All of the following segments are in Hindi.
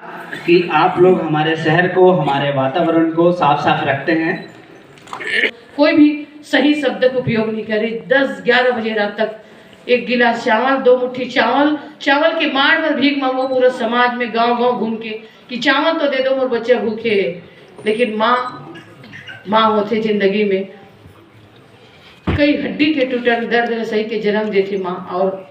कि आप लोग हमारे शहर को, हमारे वातावरण को साफ साफ रखते हैं। कोई भी सही शब्द का उपयोग नहीं करे। 10-11 बजे रात तक एक गिलास चावल, 2 मुट्ठी चावल के मार पर भीख मांगो पूरा समाज में, गांव-गांव घूम के कि चावल तो दे दो, मोर बच्चे भूखे है। लेकिन माँ होते जिंदगी में कई हड्डी के टूटन, दर्द सही के जन्म देती माँ, और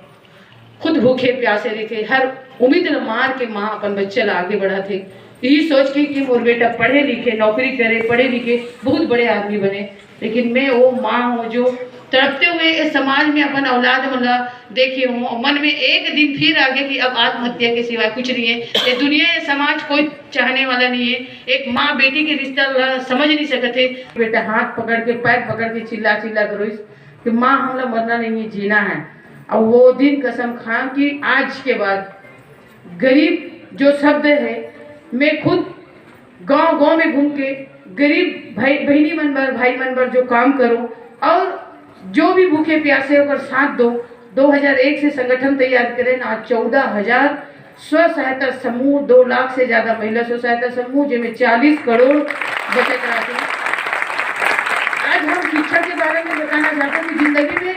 खुद भूखे प्यासे रहते। हर उम्मीद न मार के माँ अपन बच्चे ला आगे बढ़ा थे, यही सोच के कि मोर बेटा पढ़े लिखे, नौकरी करे, पढ़े लिखे बहुत बड़े आदमी बने। लेकिन मैं वो माँ हूँ जो तड़पते हुए इस समाज में अपन औलाद मतलब देखे हूँ, और मन में एक दिन फिर आगे कि अब आत्महत्या के सिवाय कुछ नहीं है। ये दुनिया, ये समाज कोई चाहने वाला नहीं है। एक माँ बेटी के रिश्ता समझ नहीं सकते। बेटा हाथ पकड़ के, पैर पकड़ के चिल्ला करो कि माँ हम लोग मरना नहीं है, जीना है। और वो दिन कसम खा कि आज के बाद गरीब जो शब्द है, मैं खुद गांव में घूम के गरीब भाई मन पर जो काम करूं, और जो भी भूखे प्यासे होकर साथ दो। 2001 से संगठन तैयार करें ना, 14,000 स्व सहायता समूह, 2 लाख से ज्यादा महिला स्व सहायता समूह, जिनमें 40 करोड़ बचत राशि। आज हम शिक्षा के बारे में बताना चाहते हैं कि जिंदगी में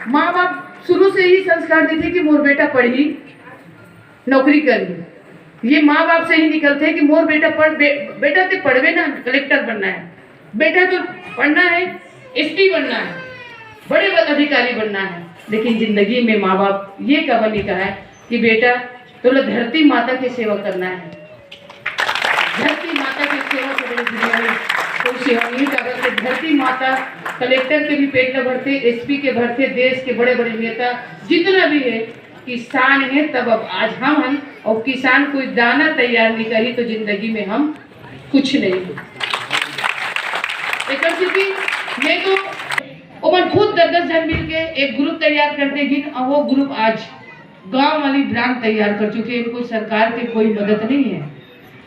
माँ बाप शुरू से ही संस्कार देते कि मोर बेटा पढ़ी, नौकरी करी। ये माँ बाप से ही निकलते हैं कि मोर बेटा बेटा तो पढ़वे ना, कलेक्टर बनना है, बेटा तो पढ़ना है, एसपी बनना है, बड़े अधिकारी बनना है। लेकिन जिंदगी में माँ बाप ये कभी नहीं कहा है कि बेटा तो धरती माता की सेवा करना है। धरती माता की सेवा करने दुनिया में कोई सेवा नहीं करते। धरती माता कलेक्टर के भी पेट में भरते, एसपी के भरते, देश के बड़े बड़े नेता जितना भी है किसान है। तब अब आज हम हैं, और किसान कोई दाना तैयार नहीं करी तो जिंदगी में हम कुछ नहीं। मैं तो ओमन खुद 10 जन मिल के एक ग्रुप तैयार करते हैं, और वो ग्रुप आज गांव वाली ब्रांच तैयार कर चुके हैं। कोई सरकार की कोई मदद नहीं है।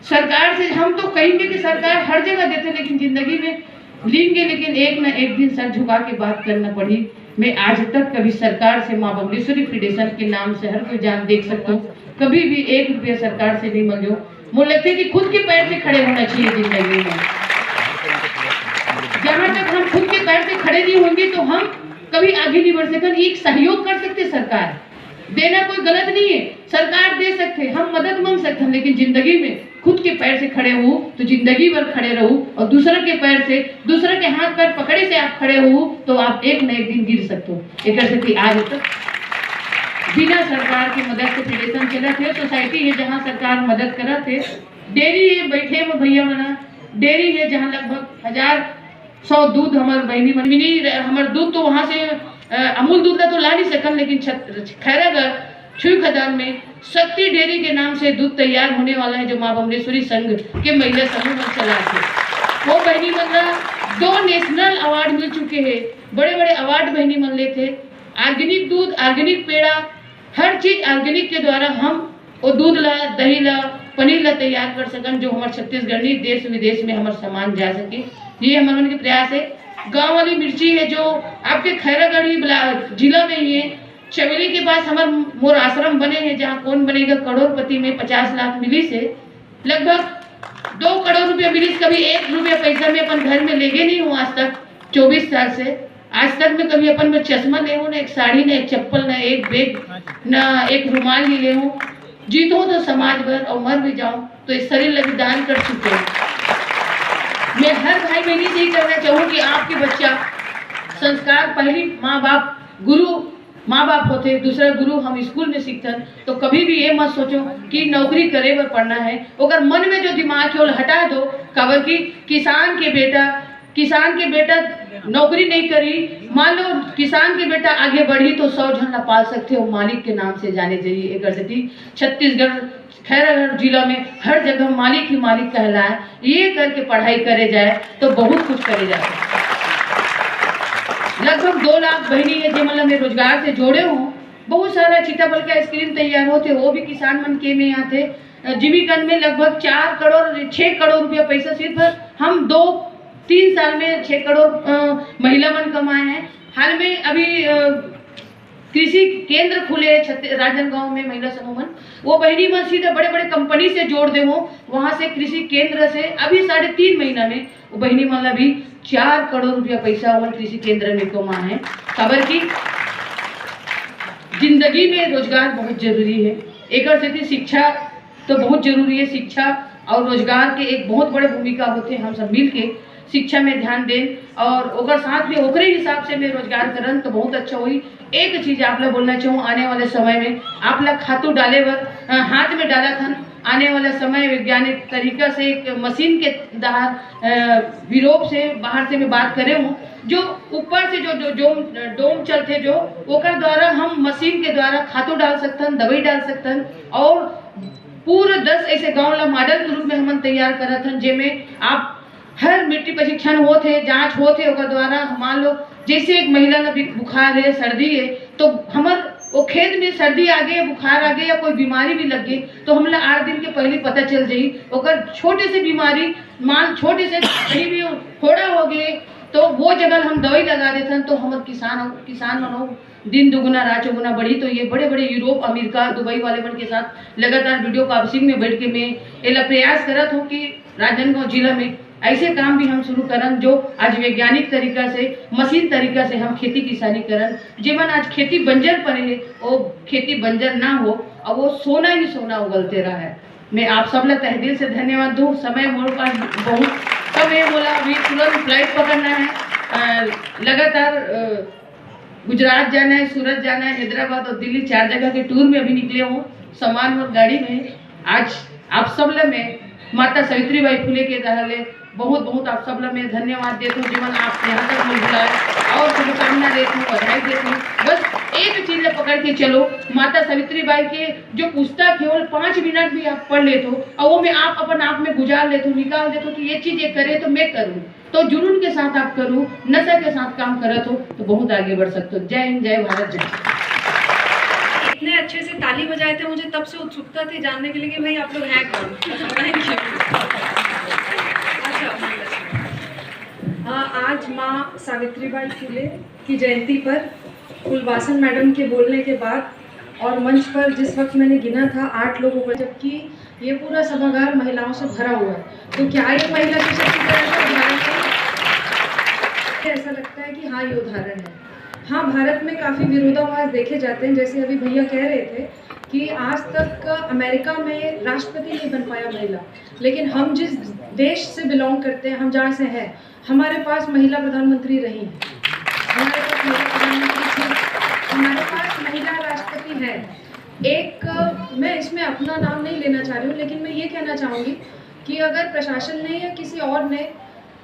सरकार से हम तो कहेंगे कि सरकार हर जगह देते, लेकिन जिंदगी में लेंगे, लेकिन एक न एक दिन सर झुका के बात करना पड़ी। मैं आज तक कभी सरकार से, माँ बमलेश्वरी फेडरेशन के नाम से हर कोई जान देख सकता हूँ, कभी भी 1 रुपया सरकार से नहीं मांगे। मुझे लगता है कि खुद के पैर से खड़े होना चाहिए जिंदगी में। जहाँ तक हम खुद के पैर से खड़े नहीं होंगे तो हम कभी आगे नहीं बढ़ सकते। एक सहयोग कर सकते, सरकार देना कोई गलत नहीं है, सरकार दे सकते, हम मदद मांग सकते हैं, लेकिन जिंदगी में खुद के पैर से खड़े हो तो जिंदगी भर खड़े रहो, और दूसरे के पैर से, दूसरे के हाथ पैर पकड़े से आप खड़े हो तो आप एक न एक दिन गिर सकते हो। एक सकती आज तक बिना सरकार की मदद से फेडरेशन चला थे, सोसाइटी है जहाँ सरकार मदद करा थे, डेयरी है बैठे में भैया मना, डेयरी है जहाँ लगभग 1,100 दूध हमारे बहनी मिनी, हमारे दूध तो वहाँ से अमूल दूध तो ला नहीं सकन, लेकिन खैरागढ़ छुई खदान में शक्ति डेयरी के नाम से दूध तैयार होने वाला है, जो माँ बमलेश्वरी संघ के महिला समूह में चला थे। वो बहनी मतलब 2 नेशनल अवार्ड मिल चुके हैं, बड़े बड़े अवार्ड बहनी मन ले थे। ऑर्गेनिक दूध, ऑर्गेनिक पेड़ा, हर चीज ऑर्गेनिक के द्वारा हम वो दूध ला, दही ला, पनीर ला तैयार कर सकन, जो हमारे छत्तीसगढ़ नहीं देश विदेश में हमारा सामान जा सके। ये हमारे मन के प्रयास है। गाँव वाली मिर्ची है जो आपके खैरागढ़ जिला में ही है, चमेली के पास हमारे मोर आश्रम बने हैं, जहाँ कौन बनेगा करोड़पति में 50 लाख मिली से लगभग 2 करोड़ रुपया मिली। कभी 1 रुपया पैसा में अपन घर में लेके नहीं हूँ आज तक, 24 साल से आज तक में कभी अपन में चश्मा ले हूँ, ना एक साड़ी, ना एक चप्पल, ना एक बैग, ना एक रुमाल ही ले हूँ। जीतो तो समाज भर, और मर भी जाऊँ तो इस शरीर लगी दान कर चुके हैं। मैं हर भाई बहनी से ही कहना चाहूँ कि आपके बच्चा संस्कार पहली माँ बाप, गुरु माँ बाप होते, दूसरा गुरु हम स्कूल में सीखते। तो कभी भी ये मत सोचो कि नौकरी करे वर पढ़ना है, अगर मन में जो दिमाग है वो हटा दो। खबर की किसान के बेटा नौकरी नहीं करी, मान लो किसान के बेटा आगे बढ़ी तो 100 जन ला पाल सकते हो, मालिक के नाम से जाने चाहिए। एक छत्तीसगढ़ खैरागढ़ जिला में हर जगह मालिक ही मालिक कहलाए, ये करके पढ़ाई करे जाए तो बहुत कुछ करे जाए। लगभग 2 लाख बहनी है जो मतलब मैं रोजगार से जोड़े हूँ। बहुत सारा सीताफल का आइसक्रीम तैयार होते, वो भी किसान मन के में आते। जीविकन में लगभग 6 करोड़ रुपया पैसा सिर्फ हम 2-3 साल में 6 करोड़ महिला मन कमाए हैं। हाल में अभी कृषि केंद्र खुले राजनांदगांव में महिला समूह मन, वो बहनी मन सीधे बड़े बड़े कंपनी से जोड़ दे हो, वहां से कृषि केंद्र से अभी 3.5 महीना में वो बहनी मन ला भी 4 करोड़ रुपया पैसा वो कृषि केंद्र में कमा है। खबर की जिंदगी में रोजगार बहुत जरूरी है, एक से शिक्षा तो बहुत जरूरी है। शिक्षा और रोजगार के एक बहुत बड़े भूमिका होते हैं। हम सब मिल के शिक्षा में ध्यान दें और ओकर साथ में ओकरे हिसाब से मैं रोजगार करन तो बहुत अच्छा हुई। एक चीज आप लोग बोलना चाहूँ, आने वाले समय में आप लोग खातू डाले बर हाथ में डाला था, आने वाला समय वैज्ञानिक तरीका से एक मशीन के विरोप से बाहर से मैं बात करे हूँ, जो ऊपर से जो डोम चलते जो ओकर द्वारा हम मशीन के द्वारा खातू डाल सकते, दवाई डाल सकते और पूरा 10 ऐसे गांव ला मॉडल के रूप में हम तैयार करत हन, जेमें आप हर मिट्टी परीक्षण होते, जांच होते ओकर द्वारा। मान लो जैसे एक महिला ला बुखार है, सर्दी है, तो हमार वो खेत में सर्दी आ गई, बुखार आ गई या कोई बीमारी भी लग गई तो हमला 8 दिन के पहले पता चल जाई। ओकर छोटे से बीमारी मान छोटे से कहीं भी फोड़ा हो गए तो वो जगह हम दवाई लगा देते हैं, तो हमारे किसान मनो दिन दुगुना रात चौगुना बढ़ी। तो ये बड़े बड़े यूरोप, अमेरिका, दुबई वाले बन के साथ लगातार वीडियो कॉन्फ्रेंसिंग में बैठ के मैं एला प्रयास करत हूँ कि राजनांदगांव जिला में ऐसे काम भी हम शुरू करन, जो आज वैज्ञानिक तरीका से मशीन तरीका से हम खेती किसानी करन, जेमन आज खेती बंजर पड़े है वो खेती बंजर ना हो और वो सोना ही सोना उगलते रहा है। मैं आप सब ला तहे दिल से धन्यवाद दूँ। समय मोर पास बहुत कम है, बोला अभी तुरंत फ्लाइट पकड़ना है, लगातार गुजरात जाना है, सूरत जाना है, हैदराबाद और दिल्ली 4 जगह के टूर में अभी निकले हूँ सामान और गाड़ी में। आज आप सब ला मैं माता सावित्रीबाई फुले के दहले बहुत बहुत आप सब ला मैं धन्यवाद देती हूँ, जीवन आप यहाँ तक मुझे बुलाए और शुभकामना देती हूँ, बधाई देती हूँ। बस एक चीज पकड़ के चलो, माता सावित्रीबाई के जो पुस्तक केवल 5 मिनट भी आप पढ़ लेते हो और वो मैं आप अपन आप में गुजार लेते हो, निकाल देते हो कि ये चीज ये करे तो मैं करूँ, तो जुनून के साथ आप करूँ, नशा के साथ काम करत हो तो बहुत आगे बढ़ सकते हो। जय हिंद, जय भारत, जय। इतने अच्छे से ताली बजाए थे, मुझे तब से उत्सुकता थी जानने के लिए कि भाई आप लोग हैं कौन। आज माँ सावित्रीबाई फुले की जयंती पर कुलवासन मैडम के बोलने के बाद और मंच पर जिस वक्त मैंने गिना था 8 लोगों को, जबकि ये पूरा सभागार महिलाओं से भरा हुआ है, तो क्या ये महिला सशक्तिकरण का उदाहरण है? ऐसा लगता है कि हाँ ये उदाहरण है। हाँ, भारत में काफ़ी विरोधाभास देखे जाते हैं, जैसे अभी भैया कह रहे थे कि आज तक अमेरिका में राष्ट्रपति नहीं बन पाया महिला, लेकिन हम जिस देश से बिलोंग करते हैं, हम जहाँ से हैं, हमारे पास महिला प्रधानमंत्री रही हैं, हमारे पास महिला प्रधानमंत्री थी, हमारे पास महिला राष्ट्रपति है। एक मैं इसमें अपना नाम नहीं लेना चाह रही हूँ, लेकिन मैं ये कहना चाहूँगी कि अगर प्रशासन ने या किसी और ने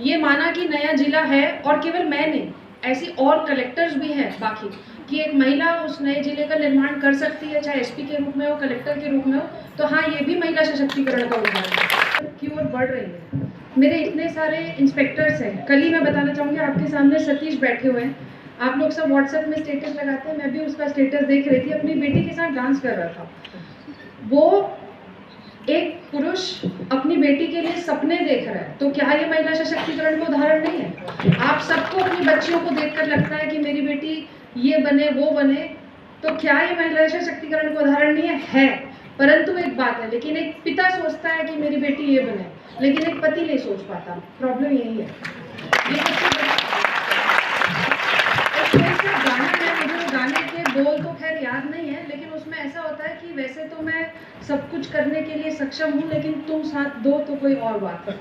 ये माना कि नया जिला है, और केवल मैं नहीं, ऐसी और कलेक्टर्स भी हैं बाकी, कि एक महिला उस नए जिले का निर्माण कर सकती है, चाहे एसपी के रूप में हो, कलेक्टर के रूप में हो, तो हाँ ये भी महिला सशक्तिकरण का उदाहरण की ओर बढ़ रही है। मेरे इतने सारे इंस्पेक्टर्स हैं, कल ही मैं बताना चाहूँगी आपके सामने सतीश बैठे हुए हैं, आप लोग सब व्हाट्सएप में स्टेटस लगाते हैं, मैं भी उसका स्टेटस देख रही थी, अपनी बेटी के साथ डांस कर रहा था। वो एक पुरुष अपनी बेटी के लिए सपने देख रहा है, तो क्या ये महिला सशक्तिकरण का उदाहरण नहीं है? आप सबको अपनी बच्चियों को देखकर लगता है कि मेरी बेटी ये बने वो बने, तो क्या ये महिला सशक्तिकरण का उदाहरण नहीं है? है, परंतु एक बात है, लेकिन एक पिता सोचता है कि मेरी बेटी ये बने, लेकिन एक पति नहीं सोच पाता। प्रॉब्लम यही है। ये सबसे बड़ा गाना है, मुझे गाने के बोल तो खैर याद नहीं है, लेकिन उसमें ऐसा होता है कि वैसे तो मैं सब कुछ करने के लिए सक्षम हूँ, लेकिन तुम साथ दो तो कोई और बात है,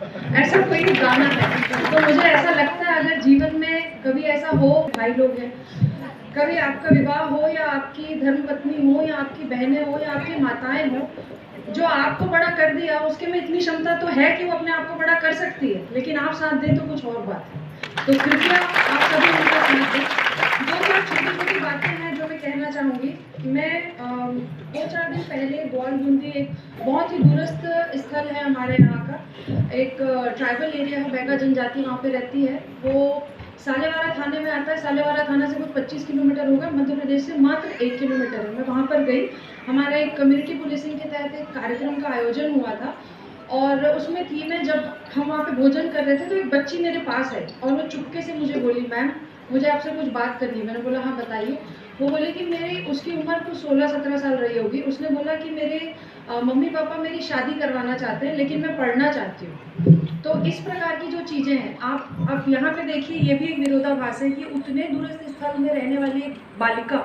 ऐसा कोई गाना है। तो मुझे ऐसा लगता है अगर जीवन में कभी ऐसा हो, भाई लोग हैं, कभी आपका विवाह हो या आपकी धर्मपत्नी हो या आपकी बहनें हो या आपकी माताएं हो, जो आपको बड़ा कर दिया, उसके में इतनी क्षमता तो है कि वो अपने आप को बड़ा कर सकती है, लेकिन आप साथ दें तो कुछ और बात है। तो कृपया आप सभी उनका साथ दें। 2-4 छोटी छोटी बातें हैं जो मैं कहना चाहूँगी। मैं 2-4 दिन पहले ग्वाल बूंदी, एक बहुत ही दूरस्थ स्थल है हमारे यहाँ का, एक ट्राइबल एरिया है, बैगा जनजाति वहाँ पे रहती है, वो सालेवारा थाने में आता है। सालेवारा थाना से कुछ 25 किलोमीटर होगा, मध्य प्रदेश से मात्र 1 किलोमीटर है। मैं वहाँ पर गई, हमारा एक कम्युनिटी पुलिसिंग के तहत एक कार्यक्रम का आयोजन हुआ था, और उसमें थी मैं, जब हम वहाँ पे भोजन कर रहे थे तो एक बच्ची मेरे पास है और वो चुपके से मुझे बोली, मैम मुझे आपसे कुछ बात करनी है। मैंने बोला हाँ बताइए। वो बोले कि मेरी उसकी उम्र तो 16-17 साल रही होगी। उसने बोला कि मेरे मम्मी पापा मेरी शादी करवाना चाहते हैं लेकिन मैं पढ़ना चाहती हूँ। तो इस प्रकार की जो चीज़ें हैं, आप यहाँ पे देखिए, ये भी एक विरोधाभास है कि उतने दूरस्थ स्थल में रहने वाली एक बालिका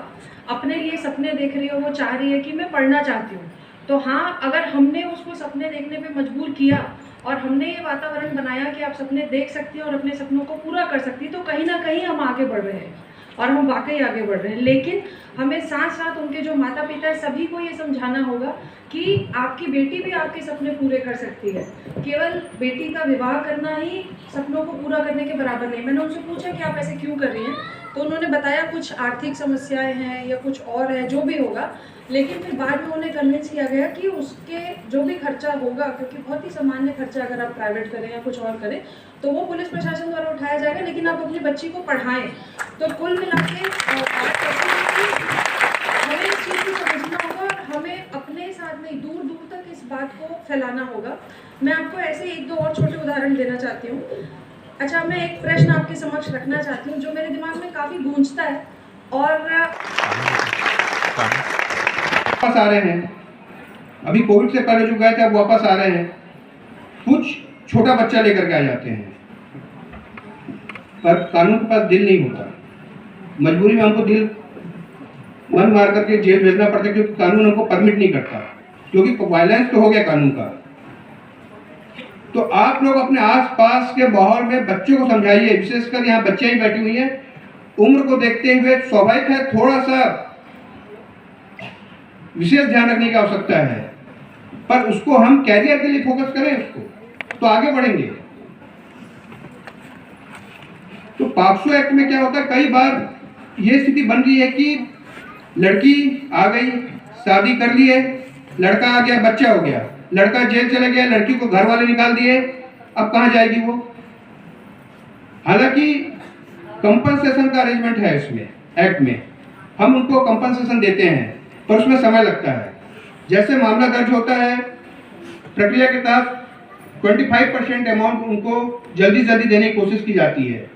अपने लिए सपने देख रही हो, वो चाह रही है कि मैं पढ़ना चाहती हूँ। तो हाँ, अगर हमने उसको सपने देखने पे मजबूर किया और हमने ये वातावरण बनाया कि आप सपने देख सकती हैं और अपने सपनों को पूरा कर सकती हैं, तो कहीं ना कहीं हम आगे बढ़ रहे हैं और हम वाकई आगे बढ़ रहे हैं। लेकिन हमें साथ साथ उनके जो माता पिता है सभी को ये समझाना होगा कि आपकी बेटी भी आपके सपने पूरे कर सकती है। केवल बेटी का विवाह करना ही सपनों को पूरा करने के बराबर नहीं। मैंने उनसे पूछा कि आप ऐसे क्यों कर रही हैं, तो उन्होंने बताया कुछ आर्थिक समस्याएं हैं या कुछ और है, जो भी होगा। लेकिन फिर बाद में उन्हें कन्विंस किया गया कि उसके जो भी खर्चा होगा, क्योंकि बहुत ही सामान्य खर्चा अगर आप प्राइवेट करें या कुछ और करें, तो वो पुलिस प्रशासन द्वारा उठाया जाएगा, लेकिन आप अपनी बच्ची को पढ़ाएं। तो कुल मिला के बात ऐसी है कि हमें इस चीज़ को समझना होगा और हमें अपने साथ नहीं, दूर दूर तक इस बात को फैलाना होगा। मैं आपको ऐसे एक दो और छोटे उदाहरण देना चाहती हूँ। अच्छा, मैं एक प्रश्न आपके समक्ष रखना चाहती हूँ जो मेरे दिमाग में काफ़ी गूंजता है और वापस आ रहे हैं। अभी कोविड से पहले जो गए थे अब वापस आ रहे हैं। कुछ छोटा बच्चा लेकर के आ जाते हैं, पर कानून के पास दिल नहीं होता। मजबूरी में हमको दिल मन मार करके जेल भेजना पड़ता है, क्योंकि कानून हमको परमिट नहीं करता, क्योंकि वायलेंस तो हो गया कानून का। तो आप लोग अपने आसपास के माहौल में बच्चों को समझाइए, विशेषकर यहाँ बच्चियां ही बैठी हुई हैं। उम्र को देखते हुए स्वाभाविक है थोड़ा सा विशेष ध्यान रखने की आवश्यकता है, पर उसको हम कैरियर के लिए फोकस करें उसको, तो आगे बढ़ेंगे। तो पॉक्सो एक्ट में क्या होता है, कई बार ये स्थिति बन रही है कि लड़की आ गई, शादी कर ली है, लड़का आ गया, बच्चा हो गया, लड़का जेल चले गया, लड़की को घर वाले निकाल दिए, अब कहाँ जाएगी वो। हालांकि कंपनसेशन का अरेंजमेंट है इसमें एक्ट में, हम उनको कंपनसेशन देते हैं, पर उसमें समय लगता है। जैसे मामला दर्ज होता है, प्रक्रिया के तहत 25% अमाउंट उनको जल्दी जल्दी देने की कोशिश की जाती है।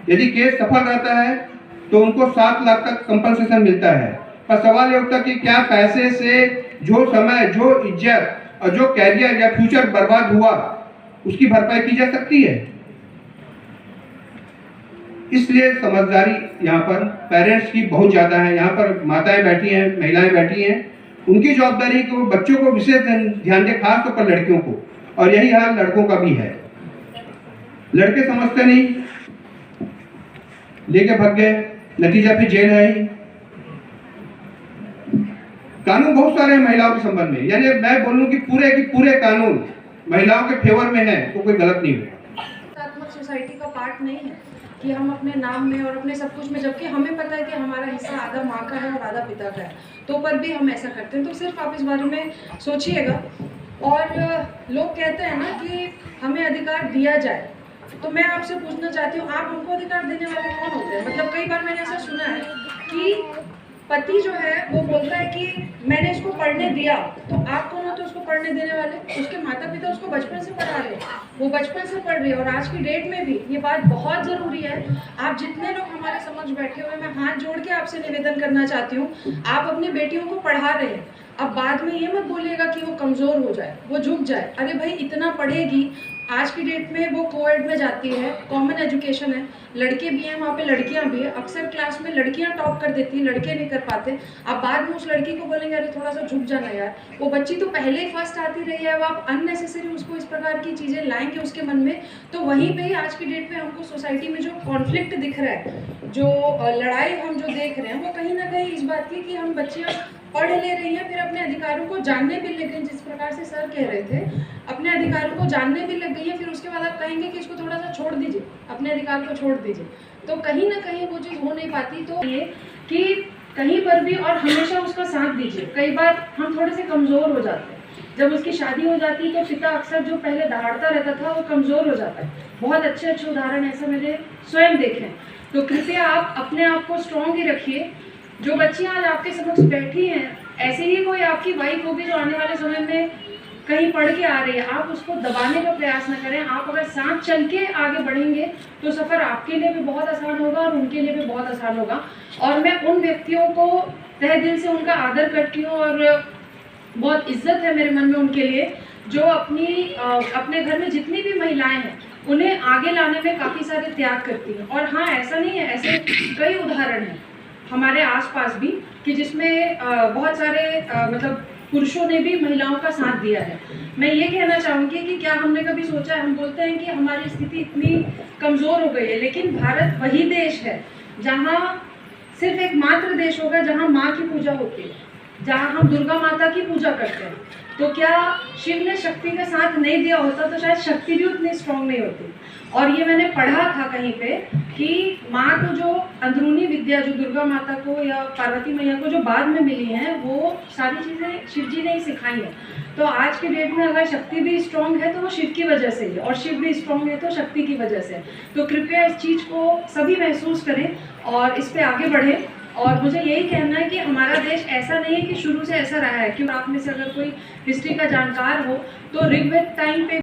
यदि केस सफल रहता है तो उनको 7 लाख तक कंपनसेशन मिलता है। पर सवाल ये उठता है कि क्या पैसे से जो समय, जो इज्जत और जो कैरियर या फ्यूचर बर्बाद हुआ उसकी भरपाई की जा सकती है। इसलिए समझदारी यहाँ पर पेरेंट्स की बहुत ज़्यादा है। यहाँ पर माताएं बैठी हैं, महिलाएं बैठी हैं, उनकी जवाबदारी है कि वो बच्चों को विशेष ध्यान दें, खास तौर पर लड़कियों को, और यही हाल लड़कों का भी है। लड़के समझते नहीं, लेके भाग गए, नतीजा फिर जेल है ही। कानून बहुत सारे हैं महिलाओं के संबंध में, यानी मैं बोलूं कि पूरे कानून महिलाओं के फेवर में है, तो कोई गलत नहीं हुआ। सोसाइटी का पार्ट नहीं है कि हम अपने नाम में और अपने सब कुछ में, जबकि हमें पता है कि हमारा हिस्सा आधा माँ का है और आधा पिता का है, तो पर भी हम ऐसा करते हैं। तो सिर्फ आप इस बारे में सोचिएगा। और लोग कहते हैं ना कि हमें अधिकार दिया जाए, तो मैं आपसे पूछना चाहती हूँ, आप हमको अधिकार देने वाले कौन होते हैं? मतलब कई बार मैंने ऐसा सुना है कि पति जो है वो बोलता है कि मैंने इसको पढ़ने दिया, तो आप कौन होते उसको पढ़ने देने वाले? उसके माता पिता उसको बचपन से पढ़ा रहे हैं, वो बचपन से पढ़ रही है। और आज की डेट में भी ये बात बहुत ज़रूरी है। आप जितने लोग हमारे समक्ष बैठे हुए, मैं हाथ जोड़ के आपसे निवेदन करना चाहती हूँ, आप अपनी बेटियों को पढ़ा रहे हैं, अब बाद में ये मत बोलिएगा कि वो कमज़ोर हो जाए, वो झुक जाए। अरे भाई, इतना पढ़ेगी। आज की डेट में वो कोएड में जाती है, कॉमन एजुकेशन है, लड़के भी हैं वहाँ पे, लड़कियाँ भी हैं। अक्सर क्लास में लड़कियाँ टॉप कर देती हैं, लड़के नहीं कर पाते। अब बाद में उस लड़की को बोलेंगे अरे थोड़ा सा झुक जाना यार, वो बच्ची तो पहले ही फर्स्ट आती रही है, अब आप अननेसेसरी उसको इस प्रकार की चीज़ें लाएंगे उसके मन में। तो वहीं पर ही आज की डेट में हमको सोसाइटी में जो कॉन्फ्लिक्ट दिख रहा है, जो लड़ाई हम जो देख रहे हैं, वो कहीं ना कहीं इस बात की कि हम बच्चियाँ पढ़ ले रही हैं, फिर अपने अधिकारों को जानने भी लग गई, जिस प्रकार से सर कह रहे थे, अपने अधिकारों को जानने भी लग गई है। फिर उसके बाद आप कहेंगे कि इसको थोड़ा सा छोड़ दीजिए, अपने अधिकार को छोड़ दीजिए, तो कहीं ना कहीं वो चीज़ हो नहीं पाती। तो ये कि कहीं पर भी और हमेशा उसका साथ दीजिए। कई बार हम थोड़े से कमज़ोर हो जाते हैं, जब उसकी शादी हो जाती है तो पिता अक्सर जो पहले दहाड़ता रहता था वो कमज़ोर हो जाता है। बहुत अच्छे उदाहरण ऐसे मैंने स्वयं देखे हैं। तो कृपया आप अपने आप को स्ट्रॉन्ग ही रखिए। जो बच्चियाँ आज आपके समक्ष बैठी हैं, ऐसे ही कोई आपकी वाइफ होगी जो आने वाले समय में कहीं पढ़ के आ रही है, आप उसको दबाने का प्रयास न करें। आप अगर साथ चल के आगे बढ़ेंगे तो सफ़र आपके लिए भी बहुत आसान होगा और उनके लिए भी बहुत आसान होगा। और मैं उन व्यक्तियों को तहे दिल से उनका आदर करती हूँ और बहुत इज्जत है मेरे मन में उनके लिए, जो अपने घर में जितनी भी महिलाएं हैं उन्हें आगे लाने में काफ़ी सारे त्याग करती हैं। और हाँ, ऐसा नहीं है, ऐसे कई उदाहरण हैं हमारे आसपास भी कि जिसमें बहुत सारे मतलब पुरुषों ने भी महिलाओं का साथ दिया है। मैं ये कहना चाहूँगी कि क्या हमने कभी सोचा है, हम बोलते हैं कि हमारी स्थिति इतनी कमज़ोर हो गई है, लेकिन भारत वही देश है जहाँ सिर्फ एक मात्र देश होगा जहाँ माँ की पूजा होती है, जहाँ हम दुर्गा माता की पूजा करते हैं। तो क्या शिव ने शक्ति का साथ नहीं दिया होता तो शायद शक्ति भी उतनी स्ट्रांग नहीं होती। और ये मैंने पढ़ा था कहीं पे कि माँ को जो अंदरूनी विद्या जो दुर्गा माता को या पार्वती मैया को जो बाद में मिली हैं, वो सारी चीज़ें शिव जी ने ही सिखाई हैं। तो आज के डेट में अगर शक्ति भी स्ट्रांग है तो वो शिव की वजह से ही है, और शिव भी स्ट्रांग है तो शक्ति की वजह से। तो कृपया इस चीज़ को सभी महसूस करें और इस पर आगे बढ़ें। और मुझे यही कहना है कि हमारा देश ऐसा नहीं है कि शुरू से ऐसा रहा है। क्यों आप में से अगर कोई हिस्ट्री का जानकार हो तो ऋग्वेद टाइम पे